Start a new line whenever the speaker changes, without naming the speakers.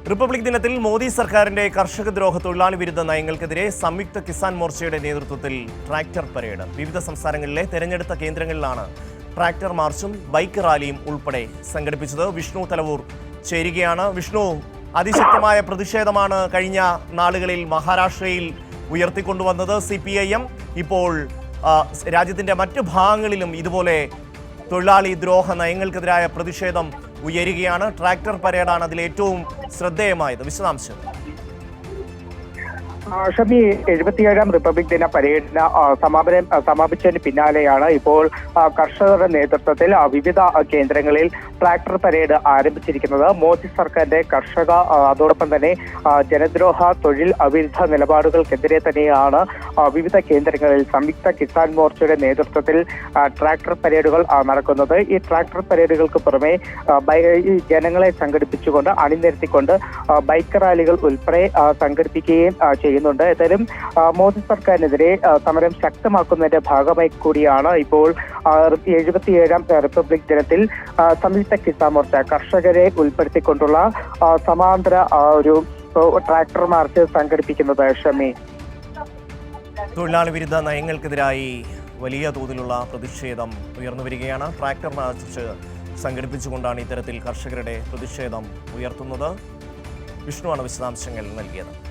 Republic ദിനത്തിൽ മോദി സർക്കാരിന്റെ കർഷകദ്രോഹ തൊഴിലാളി വിരുദ്ധ നയങ്ങൾക്കെതിരെ സംയുക്ത കിസാൻ മോർച്ചയുടെ നേതൃത്വത്തിൽ ട്രാക്ടർ പരേഡ്. വിവിധ സംസ്ഥാനങ്ങളിലെ തെരഞ്ഞെടുത്ത കേന്ദ്രങ്ങളിലാണ് ട്രാക്ടർ മാർച്ചും ബൈക്ക് റാലിയും ഉൾപ്പെടെ സംഘടിപ്പിച്ചത്. വിഷ്ണു തലവൂർ ചേരുകയാണ്. വിഷ്ണു, അതിശക്തമായ പ്രതിഷേധമാണ് കഴിഞ്ഞ നാളുകളിൽ മഹാരാഷ്ട്രയിൽ ഉയർത്തിക്കൊണ്ടുവന്നത് CPIM. ഇപ്പോൾ രാജ്യത്തിന്റെ മറ്റു ഭാഗങ്ങളിലും ഇതുപോലെ തൊഴിലാളി ദ്രോഹ നയങ്ങൾക്കെതിരായ പ്രതിഷേധം ഉയരുകയാണ്. ട്രാക്ടർ പരേഡാണ് അതിൽ ഏറ്റവും ശ്രദ്ധേയമായത്. വിശദാംശം.
ഷമി, 77ാം റിപ്പബ്ലിക് ദിന പരേഡിന് സമാപിച്ചതിന് പിന്നാലെയാണ് ഇപ്പോൾ കർഷകരുടെ നേതൃത്വത്തിൽ വിവിധ കേന്ദ്രങ്ങളിൽ ട്രാക്ടർ പരേഡ് ആരംഭിച്ചിരിക്കുന്നത്. മോദി സർക്കാരിന്റെ കർഷക അതോടൊപ്പം തന്നെ ജനദ്രോഹ തൊഴിൽ അവിരുദ്ധ നിലപാടുകൾക്കെതിരെ തന്നെയാണ് വിവിധ കേന്ദ്രങ്ങളിൽ സംയുക്ത കിസാൻ മോർച്ചയുടെ നേതൃത്വത്തിൽ ട്രാക്ടർ പരേഡുകൾ നടക്കുന്നത്. ഈ ട്രാക്ടർ പരേഡുകൾക്ക് പുറമെ ജനങ്ങളെ സംഘടിപ്പിച്ചുകൊണ്ട് അണിനിരത്തിക്കൊണ്ട് ബൈക്ക് റാലികൾ ഉൾപ്പെടെ സംഘടിപ്പിക്കുകയും ചെയ്യുന്നുണ്ട്. ഏതായാലും മോദി സർക്കാരിനെതിരെ സമരം ശക്തമാക്കുന്നതിന്റെ ഭാഗമായി കൂടിയാണ് ഇപ്പോൾ 77ാം റിപ്പബ്ലിക് ദിനത്തിൽ സംയുക്ത കിസാൻ മോർച്ച കർഷകരെ ഉൾപ്പെടുത്തിക്കൊണ്ടുള്ള സമാന്തര ഒരു ട്രാക്ടർ മാർച്ച് സംഘടിപ്പിക്കുന്നത്. ഷമി,
തൊഴിലാളി വിരുദ്ധ നയങ്ങൾക്കെതിരായി വലിയ തോതിലുള്ള പ്രതിഷേധം ഉയർന്നു വരികയാണ്. ട്രാക്ടർ മാർച്ച് സംഘടിപ്പിച്ചുകൊണ്ടാണ് ഇത്തരത്തിൽ കർഷകരുടെ പ്രതിഷേധം ഉയർത്തുന്നത്. വിഷ്ണുവാണ് വിശദാംശങ്ങൾ നൽകിയത്.